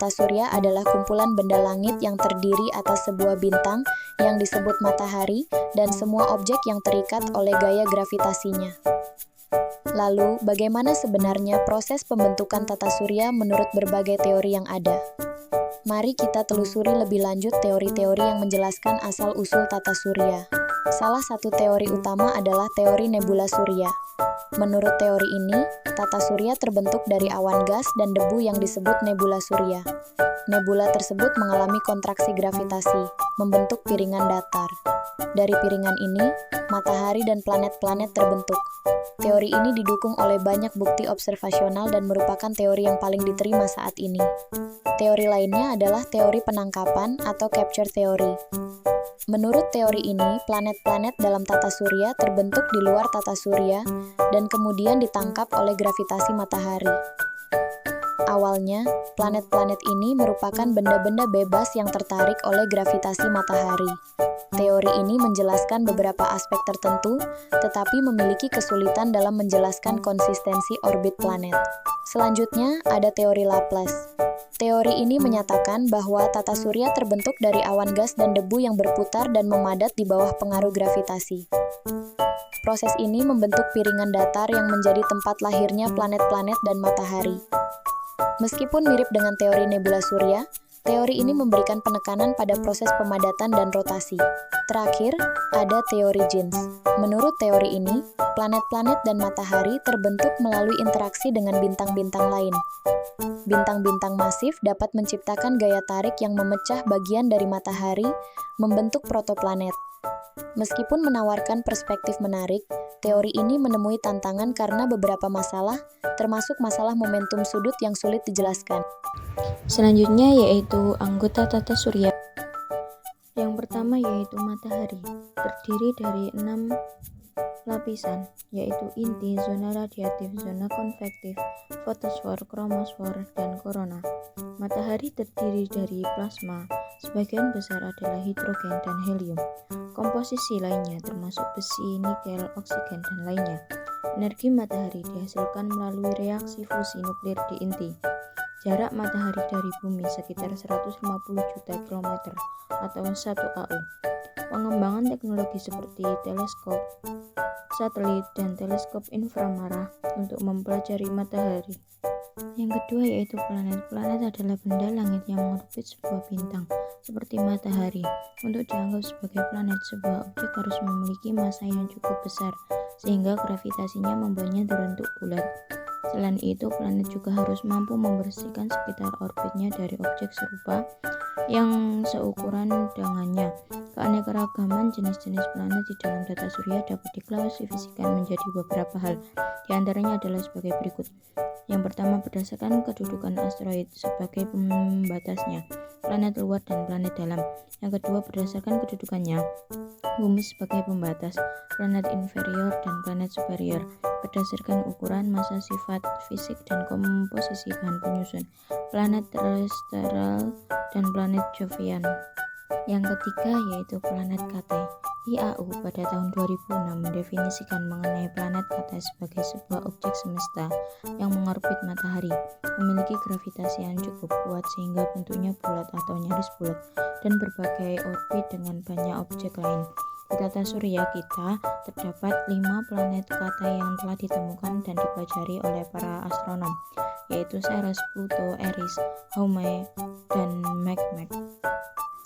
tata surya adalah kumpulan benda langit yang terdiri atas sebuah bintang yang disebut matahari dan semua objek yang terikat oleh gaya gravitasinya. Lalu, bagaimana sebenarnya proses pembentukan tata surya menurut berbagai teori yang ada? Mari kita telusuri lebih lanjut teori-teori yang menjelaskan asal-usul tata surya. Salah satu teori utama adalah teori nebula surya. Menurut teori ini, tata surya terbentuk dari awan gas dan debu yang disebut nebula surya. Nebula tersebut mengalami kontraksi gravitasi, membentuk piringan datar. Dari piringan ini, matahari dan planet-planet terbentuk. Teori ini didukung oleh banyak bukti observasional dan merupakan teori yang paling diterima saat ini. Teori lainnya adalah teori penangkapan atau capture theory. Menurut teori ini, planet-planet dalam tata surya terbentuk di luar tata surya dan kemudian ditangkap oleh gravitasi matahari. Awalnya, planet-planet ini merupakan benda-benda bebas yang tertarik oleh gravitasi matahari. Teori ini menjelaskan beberapa aspek tertentu, tetapi memiliki kesulitan dalam menjelaskan konsistensi orbit planet. Selanjutnya, ada teori Laplace. Teori ini menyatakan bahwa tata surya terbentuk dari awan gas dan debu yang berputar dan memadat di bawah pengaruh gravitasi. Proses ini membentuk piringan datar yang menjadi tempat lahirnya planet-planet dan matahari. Meskipun mirip dengan teori nebula surya, teori ini memberikan penekanan pada proses pemadatan dan rotasi. Terakhir, ada teori Jeans. Menurut teori ini, planet-planet dan matahari terbentuk melalui interaksi dengan bintang-bintang lain. Bintang-bintang masif dapat menciptakan gaya tarik yang memecah bagian dari matahari, membentuk protoplanet. Meskipun menawarkan perspektif menarik, teori ini menemui tantangan karena beberapa masalah, termasuk masalah momentum sudut yang sulit dijelaskan. Selanjutnya yaitu anggota tata surya. Yang pertama yaitu matahari, terdiri dari 6 lapisan, yaitu inti, zona radiatif, zona konvektif, fotosfer, kromosfer, dan korona. Matahari terdiri dari plasma, sebagian besar adalah hidrogen dan helium. Komposisi lainnya termasuk besi, nikel, oksigen, dan lainnya. Energi matahari dihasilkan melalui reaksi fusi nuklir di inti. Jarak matahari dari bumi sekitar 150 juta kilometer atau 1 AU. Pengembangan teknologi seperti teleskop, satelit, dan teleskop inframerah untuk mempelajari matahari. Yang kedua yaitu planet. Planet adalah benda langit yang mengorbit sebuah bintang, seperti matahari. Untuk dianggap sebagai planet, sebuah objek harus memiliki massa yang cukup besar, sehingga gravitasinya membuatnya berbentuk bulat. Selain itu, planet juga harus mampu membersihkan sekitar orbitnya dari objek serupa yang seukuran dengannya. Keanekaragaman jenis-jenis planet di dalam tata surya dapat diklasifikasikan menjadi beberapa hal. Di antaranya adalah sebagai berikut. Yang pertama, berdasarkan kedudukan asteroid sebagai pembatasnya, planet luar dan planet dalam. Yang kedua, berdasarkan kedudukannya, bumi sebagai pembatas, planet inferior dan planet superior, berdasarkan ukuran, massa, sifat fisik, dan komposisi bahan penyusun, planet terrestrial dan planet Jovian. Yang ketiga yaitu planet KT. IAU pada tahun 2006 mendefinisikan mengenai planet KT sebagai sebuah objek semesta yang mengorbit matahari, memiliki gravitasi yang cukup kuat sehingga bentuknya bulat atau nyaris bulat, dan berbagai orbit dengan banyak objek lain. Di tata surya kita terdapat 5 planet KT yang telah ditemukan dan dipelajari oleh para astronom, yaitu Ceres, Pluto, Eris, Haumea, dan Makemake.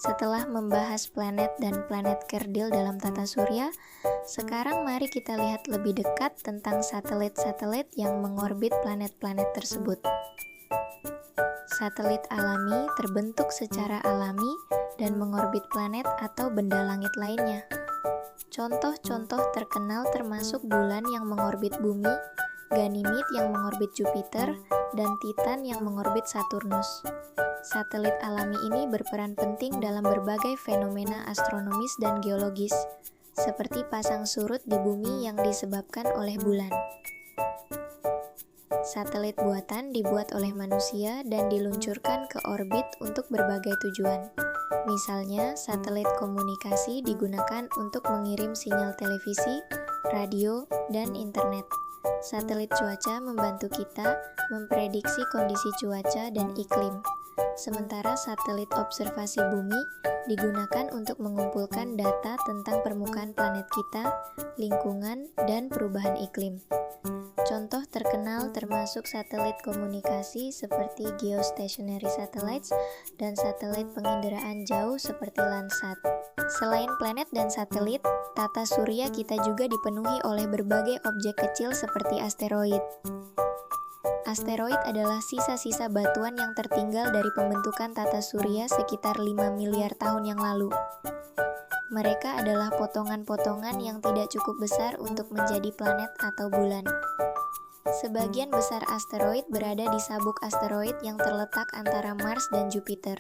Setelah membahas planet dan planet kerdil dalam tata surya, sekarang mari kita lihat lebih dekat tentang satelit-satelit yang mengorbit planet-planet tersebut. Satelit alami terbentuk secara alami dan mengorbit planet atau benda langit lainnya. Contoh-contoh terkenal termasuk bulan yang mengorbit bumi, Ganymede yang mengorbit Jupiter, dan Titan yang mengorbit Saturnus. Satelit alami ini berperan penting dalam berbagai fenomena astronomis dan geologis, seperti pasang surut di bumi yang disebabkan oleh bulan. Satelit buatan dibuat oleh manusia dan diluncurkan ke orbit untuk berbagai tujuan. Misalnya, satelit komunikasi digunakan untuk mengirim sinyal televisi, radio, dan internet. Satelit cuaca membantu kita memprediksi kondisi cuaca dan iklim. sementara satelit observasi bumi digunakan untuk mengumpulkan data tentang permukaan planet kita, lingkungan, dan perubahan iklim. Contoh terkenal termasuk satelit komunikasi seperti geostationary satellites dan satelit penginderaan jauh seperti Landsat. Selain planet dan satelit, tata surya kita juga dipenuhi oleh berbagai objek kecil seperti asteroid. Asteroid adalah sisa-sisa batuan yang tertinggal dari pembentukan tata surya sekitar 5 miliar tahun yang lalu. Mereka adalah potongan-potongan yang tidak cukup besar untuk menjadi planet atau bulan. Sebagian besar asteroid berada di sabuk asteroid yang terletak antara Mars dan Jupiter.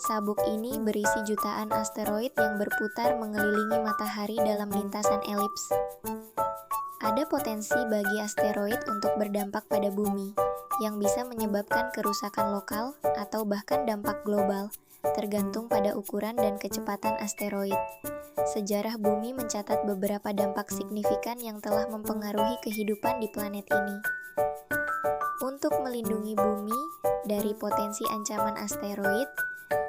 Sabuk ini berisi jutaan asteroid yang berputar mengelilingi matahari dalam lintasan elips. Ada potensi bagi asteroid untuk berdampak pada bumi, yang bisa menyebabkan kerusakan lokal atau bahkan dampak global, tergantung pada ukuran dan kecepatan asteroid. Sejarah bumi mencatat beberapa dampak signifikan yang telah mempengaruhi kehidupan di planet ini. Untuk melindungi bumi dari potensi ancaman asteroid,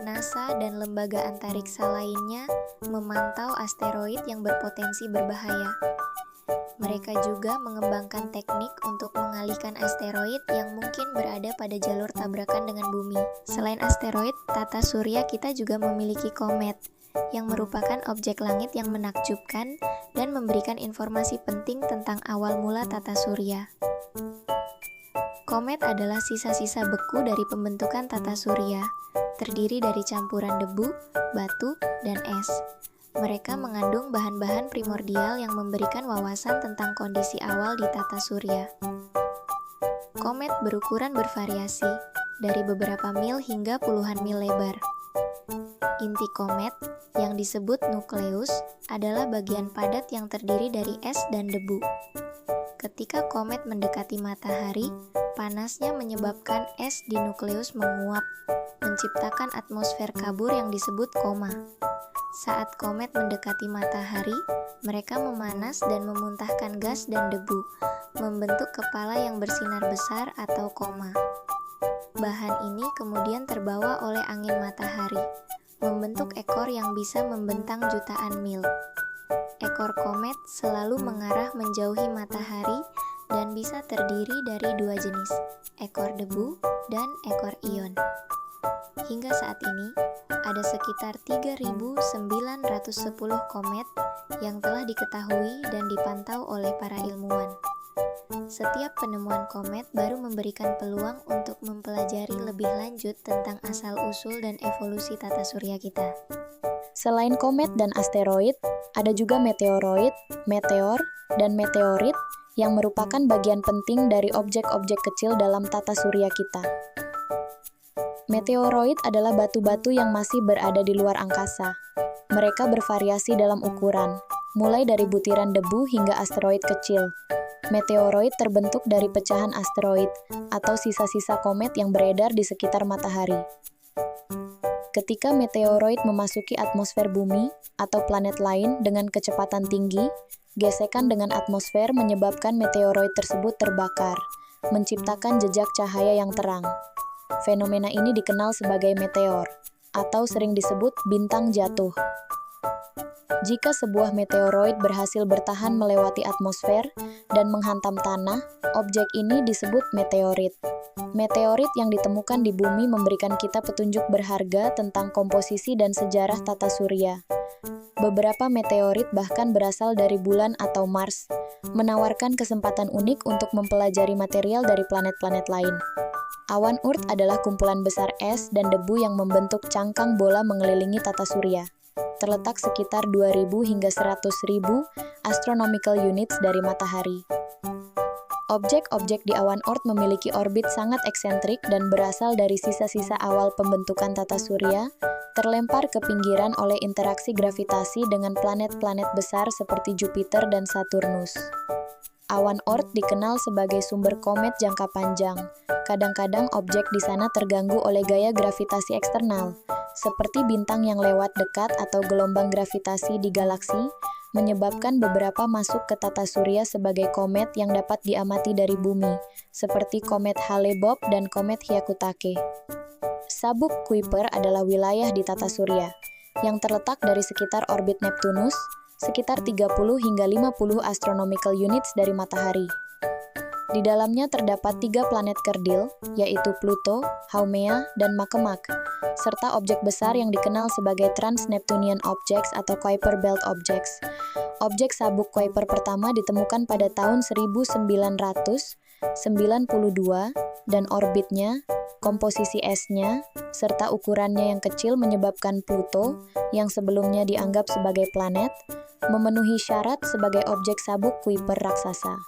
NASA dan lembaga antariksa lainnya memantau asteroid yang berpotensi berbahaya. Mereka juga mengembangkan teknik untuk mengalihkan asteroid yang mungkin berada pada jalur tabrakan dengan bumi. Selain asteroid, tata surya kita juga memiliki komet, yang merupakan objek langit yang menakjubkan dan memberikan informasi penting tentang awal mula tata surya. Komet adalah sisa-sisa beku dari pembentukan tata surya, terdiri dari campuran debu, batu, dan es. Mereka mengandung bahan-bahan primordial yang memberikan wawasan tentang kondisi awal di tata surya. Komet berukuran bervariasi, dari beberapa mil hingga puluhan mil lebar. Inti komet, yang disebut nukleus, adalah bagian padat yang terdiri dari es dan debu. Ketika komet mendekati matahari, panasnya menyebabkan es di nukleus menguap, menciptakan atmosfer kabur yang disebut koma. Saat komet mendekati matahari, mereka memanas dan memuntahkan gas dan debu, membentuk kepala yang bersinar besar atau koma. Bahan ini kemudian terbawa oleh angin matahari, membentuk ekor yang bisa membentang jutaan mil. Ekor komet selalu mengarah menjauhi matahari dan bisa terdiri dari dua jenis, ekor debu dan ekor ion. Hingga saat ini, ada sekitar 3.910 komet yang telah diketahui dan dipantau oleh para ilmuwan. Setiap penemuan komet baru memberikan peluang untuk mempelajari lebih lanjut tentang asal-usul dan evolusi tata surya kita. Selain komet dan asteroid, ada juga meteoroid, meteor, dan meteorit yang merupakan bagian penting dari objek-objek kecil dalam tata surya kita. Meteoroid adalah batu-batu yang masih berada di luar angkasa. Mereka bervariasi dalam ukuran, mulai dari butiran debu hingga asteroid kecil. Meteoroid terbentuk dari pecahan asteroid atau sisa-sisa komet yang beredar di sekitar matahari. Ketika meteoroid memasuki atmosfer bumi atau planet lain dengan kecepatan tinggi, gesekan dengan atmosfer menyebabkan meteoroid tersebut terbakar, menciptakan jejak cahaya yang terang. Fenomena ini dikenal sebagai meteor, atau sering disebut bintang jatuh. Jika sebuah meteoroid berhasil bertahan melewati atmosfer dan menghantam tanah, objek ini disebut meteorit. Meteorit yang ditemukan di bumi memberikan kita petunjuk berharga tentang komposisi dan sejarah tata surya. Beberapa meteorit bahkan berasal dari bulan atau Mars, menawarkan kesempatan unik untuk mempelajari material dari planet-planet lain. Awan Oort adalah kumpulan besar es dan debu yang membentuk cangkang bola mengelilingi tata surya. Terletak sekitar 2.000 hingga 100.000 astronomical units dari matahari. Objek-objek di awan Oort memiliki orbit sangat eksentrik dan berasal dari sisa-sisa awal pembentukan tata surya, terlempar ke pinggiran oleh interaksi gravitasi dengan planet-planet besar seperti Jupiter dan Saturnus. Awan Oort dikenal sebagai sumber komet jangka panjang. Kadang-kadang objek di sana terganggu oleh gaya gravitasi eksternal, seperti bintang yang lewat dekat atau gelombang gravitasi di galaksi, menyebabkan beberapa masuk ke tata surya sebagai komet yang dapat diamati dari bumi, seperti komet Hale-Bopp dan komet Hyakutake. Sabuk Kuiper adalah wilayah di tata surya, yang terletak dari sekitar orbit Neptunus, sekitar 30 hingga 50 astronomical units dari matahari. Di dalamnya terdapat 3 planet kerdil, yaitu Pluto, Haumea, dan Makemake, serta objek besar yang dikenal sebagai Trans-Neptunian Objects atau Kuiper Belt Objects. Objek sabuk Kuiper pertama ditemukan pada tahun 1992, dan orbitnya, komposisi esnya, serta ukurannya yang kecil menyebabkan Pluto, yang sebelumnya dianggap sebagai planet, memenuhi syarat sebagai objek sabuk Kuiper raksasa.